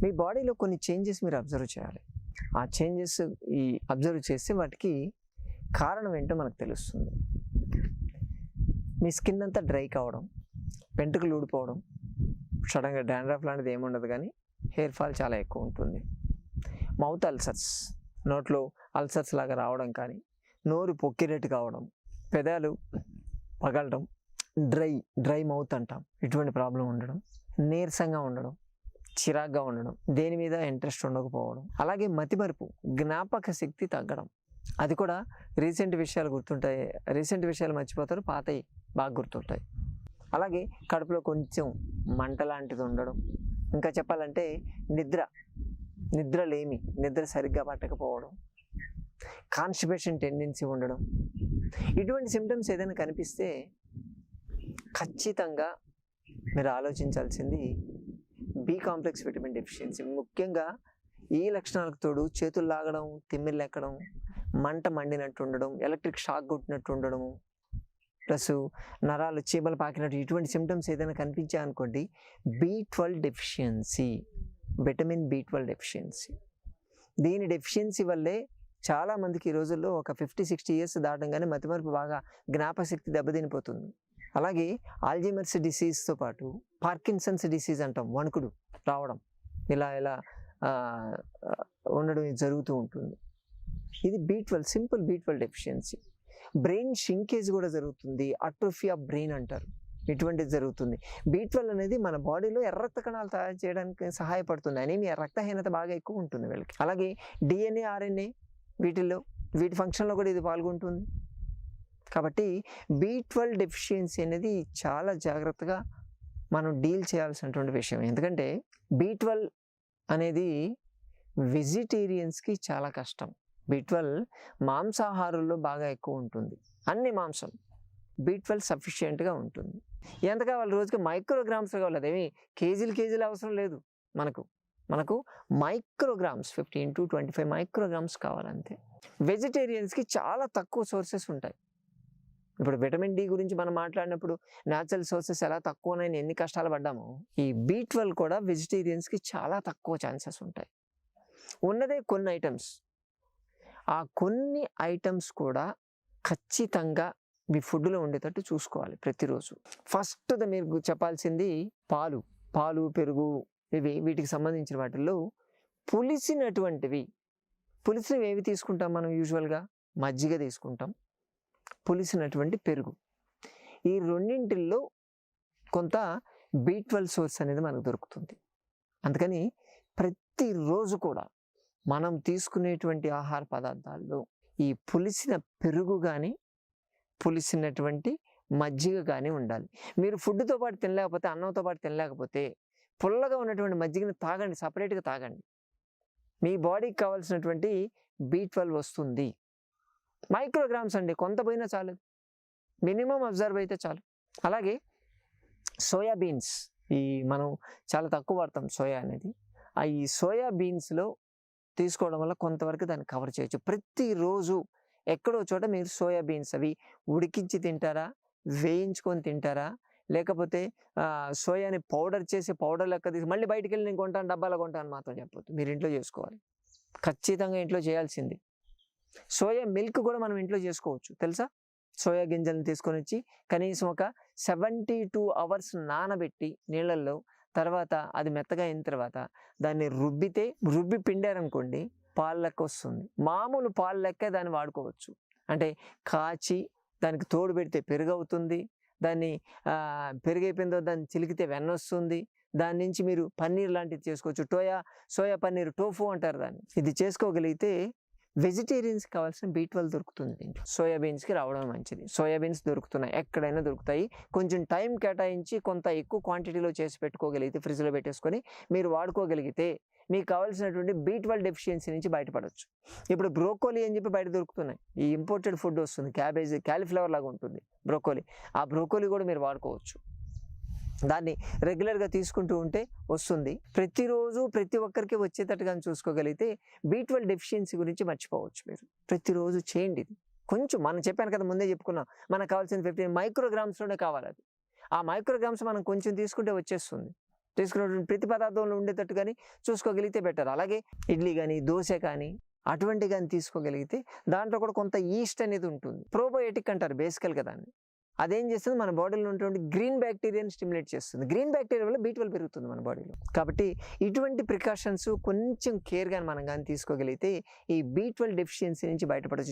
మీ బాడీలో కొన్ని చేంజెస్ మీరు అబ్జర్వ్ చేయాలి. ఆ చేంజెస్ అబ్జర్వ్ చేస్తే వాటికి కారణం ఏంటో మనకు తెలుస్తుంది. మీ స్కిన్ అంతా డ్రై కావడం, వెంట్రుకలు ఊడిపోవడం, సడన్గా డాండ్రఫ్ లాంటిది ఏముండదు కానీ హెయిర్ ఫాల్ చాలా ఎక్కువ ఉంటుంది. మౌత్ అల్సర్స్, నోట్లో అల్సర్స్ లాగా రావడం కానీ, నోరు పొక్కిరెట్టు కావడం, పెదాలు పగలడం, డ్రై మౌత్ అంటాం, ఇటువంటి ప్రాబ్లం ఉండడం, నీరసంగా ఉండడం, చిరాగ్గా ఉండడం, దేని మీద ఇంట్రెస్ట్ ఉండకపోవడం, అలాగే మతిమరుపు, జ్ఞాపక శక్తి తగ్గడం. అది కూడా రీసెంట్ విషయాలు గుర్తుంటాయి, రీసెంట్ విషయాలు మర్చిపోతారు, పాతవి బాగా గుర్తుంటాయి. అలాగే కడుపులో కొంచెం మంట లాంటిది ఉండడం, ఇంకా చెప్పాలంటే నిద్రలేమి, నిద్ర సరిగ్గా పట్టకపోవడం, కాన్స్టిపేషన్ టెండెన్సీ ఉండడం. ఇటువంటి సిమ్టమ్స్ ఏదైనా కనిపిస్తే ఖచ్చితంగా మీరు ఆలోచించాల్సింది బి కాంప్లెక్స్ విటమిన్ డెఫిషియన్సీ. ముఖ్యంగా ఈ లక్షణాలకు తోడు చేతులు లాగడం, తిమ్మిర్లు ఎక్కడం, మంట మండినట్టు ఉండడం, ఎలక్ట్రిక్ షాక్ కొట్టినట్టు ఉండడము, ప్లస్ నరాలు చీమలు పాకినట్టు, ఇటువంటి సిమ్టమ్స్ ఏదైనా కనిపించాయనుకోండి, B12 deficiency, vitamin B12 deficiency. దీని డెఫిషియన్సీ వల్లే చాలామందికి ఈ రోజుల్లో ఒక 50-60 ఇయర్స్ దాటంగానే మతిమరుపు బాగా, జ్ఞాపశక్తి దెబ్బతినిపోతుంది. అలాగే ఆల్జీమర్స్ డిసీజ్తో పాటు పార్కిన్సన్స్ డిసీజ్ అంటాం, వణుకుడు రావడం, ఇలా ఉండడం జరుగుతూ ఉంటుంది. ఇది B12, simple B12 deficiency. Brain shrinkage కూడా జరుగుతుంది, అట్రోఫీ ఆఫ్ బ్రెయిన్ అంటారు, ఇటువంటిది జరుగుతుంది. B12 అనేది మన బాడీలో ఎర్ర రక్త కణాలు తయారు చేయడానికి సహాయపడుతుంది. అనీమియా, రక్తహీనత బాగా ఎక్కువ ఉంటుంది వీళ్ళకి. అలాగే DNA, RNA, వీటి ఫంక్షన్లో కూడా ఇది పాల్గొంటుంది. కాబట్టి B12 డెఫిషియన్సీ అనేది చాలా జాగ్రత్తగా మనం డీల్ చేయాల్సినటువంటి విషయం. ఎందుకంటే B12 అనేది వెజిటేరియన్స్కి చాలా కష్టం. B12 మాంసాహారుల్లో బాగా ఎక్కువ ఉంటుంది. అన్ని మాంసం B12 సఫిషియెంట్గా ఉంటుంది. ఎంత కావాలి రోజుకి? మైక్రోగ్రామ్స్ కావాలి, అదేమి కేజీలు అవసరం లేదు. మనకు మైక్రోగ్రామ్స్, 15 to 25 మైక్రోగ్రామ్స్ కావాలంతే. వెజిటేరియన్స్కి చాలా తక్కువ సోర్సెస్ ఉంటాయి. ఇప్పుడు విటమిన్ డి గురించి మనం మాట్లాడినప్పుడు న్యాచురల్ సోర్సెస్ ఎలా తక్కువనని ఎన్ని కష్టాలు పడ్డామో, ఈ B12 కూడా వెజిటేరియన్స్కి చాలా తక్కువ ఛాన్సెస్ ఉంటాయి. ఉన్నదే కొన్ని ఐటమ్స్. ఆ కొన్ని ఐటమ్స్ కూడా ఖచ్చితంగా మీ ఫుడ్లో ఉండేటట్టు చూసుకోవాలి ప్రతిరోజు. ఫస్ట్ మీరు చెప్పాల్సింది పాలు, పెరుగు, వీటికి సంబంధించిన వాటిల్లో పులిసినటువంటివి ఏవి తీసుకుంటాం మనం? యూజువల్గా మజ్జిగ తీసుకుంటాం, పులిసినటువంటి పెరుగు. ఈ రెండింటిల్లో కొంత B12 సోర్స్ అనేది మనకు దొరుకుతుంది. అందుకని ప్రతిరోజు కూడా మనం తీసుకునేటువంటి ఆహార పదార్థాల్లో ఈ పులిసిన పెరుగు కానీ, పులిసినటువంటి మజ్జిగ కానీ ఉండాలి. మీరు ఫుడ్తో పాటు తినలేకపోతే, అన్నంతో పాటు తినలేకపోతే, పుల్లగా ఉన్నటువంటి మజ్జిగని తాగండి, సపరేట్గా తాగండి. మీ బాడీకి కావాల్సినటువంటి B12 వస్తుంది. మైక్రోగ్రామ్స్ అండి, కొంత పోయినా చాలు, మినిమం అబ్జర్వ్ అయితే చాలు. అలాగే సోయాబీన్స్, మనం చాలా తక్కువ వాడతాం సోయా అనేది. ఈ సోయా బీన్స్లో తీసుకోవడం వల్ల కొంతవరకు దాన్ని కవర్ చేయొచ్చు. ప్రతిరోజు ఎక్కడో చోట మీరు సోయాబీన్స్ అవి ఉడికించి తింటారా, వేయించుకొని తింటారా, లేకపోతే సోయాని పౌడర్ చేసి పౌడర్ లెక్క తీసి మళ్ళీ బయటికి వెళ్ళి నేను కొంటాను, డబ్బాలో కొంటాను మాత్రం చెప్పొద్దు. మీరు ఇంట్లో చేసుకోవాలి, ఖచ్చితంగా ఇంట్లో చేయాల్సింది. సోయా మిల్క్ కూడా మనం ఇంట్లో చేసుకోవచ్చు, తెలుసా? సోయా గింజలను తీసుకొని వచ్చి కనీసం ఒక 72 hours నానబెట్టి నీళ్ళల్లో, తర్వాత అది మెత్తగా అయిన తర్వాత దాన్ని రుబ్బి పిండారనుకోండి, పాలు లెక్క వస్తుంది. మామూలు పాలు లెక్క దాన్ని వాడుకోవచ్చు. అంటే కాచి దానికి తోడు పెడితే పెరుగు అవుతుంది. దాన్ని పెరుగైపోయిందో దాన్ని చిలికితే వెన్న వస్తుంది. దాని నుంచి మీరు పన్నీర్ లాంటిది చేసుకోవచ్చు. సోయా పన్నీర్, టోఫు అంటారు దాన్ని. ఇది చేసుకోగలిగితే వెజిటేరియన్స్కి కావాల్సిన B12 దొరుకుతుంది దీంట్లో. సోయాబీన్స్కి రావడం మంచిది. సోయాబీన్స్ దొరుకుతున్నాయి, ఎక్కడైనా దొరుకుతాయి. కొంచెం టైం కేటాయించి కొంత ఎక్కువ క్వాంటిటీలో చేసి పెట్టుకోగలిగితే, ఫ్రిడ్జ్లో పెట్టేసుకొని మీరు వాడుకోగలిగితే మీకు కావాల్సినటువంటి B12 డెఫిషియన్సీ నుంచి బయటపడవచ్చు. ఇప్పుడు బ్రోకోలీ అని చెప్పి బయట దొరుకుతున్నాయి. ఈ ఇంపోర్టెడ్ ఫుడ్ వస్తుంది, క్యాలీఫ్లవర్ లాగా ఉంటుంది బ్రోకోలీ. ఆ బ్రోకోలీ కూడా మీరు వాడుకోవచ్చు. దాన్ని రెగ్యులర్గా తీసుకుంటూ ఉంటే వస్తుంది. ప్రతిరోజు ప్రతి ఒక్కరికి వచ్చేటట్టుగా చూసుకోగలిగితే B12 డెఫిషియన్సీ గురించి మర్చిపోవచ్చు. మీరు ప్రతిరోజు చేయండి. ఇది కొంచెం మనం చెప్పాను కదా, ముందే చెప్పుకున్నాం, మనకు కావాల్సిన 15 మైక్రోగ్రామ్స్లోనే కావాలి. అది ఆ మైక్రోగ్రామ్స్ మనం కొంచెం తీసుకుంటే వచ్చేస్తుంది. తీసుకున్నటువంటి ప్రతి పదార్థంలో ఉండేటట్టు కానీ చూసుకోగలిగితే బెటర్. అలాగే ఇడ్లీ కానీ, దోశ కానీ అటువంటి కానీ తీసుకోగలిగితే దాంట్లో కూడా కొంత ఈస్ట్ అనేది ఉంటుంది. ప్రోబయోటిక్ అంటారు బేసికల్గా దాన్ని. అదేం చేస్తుంది, మన బాడీలో ఉన్నటువంటి గ్రీన్ బ్యాక్టీరియాని స్టిమ్యులేట్ చేస్తుంది. గ్రీన్ బ్యాక్టీరియా వల్ల B12 పెరుగుతుంది మన బాడీలో. కాబట్టి ఇటువంటి ప్రికాషన్స్ కొంచెం కేర్గా మనం కానీ తీసుకోగలిగితే ఈ B12 డెఫిషియన్సీ నుంచి బయటపడవచ్చు.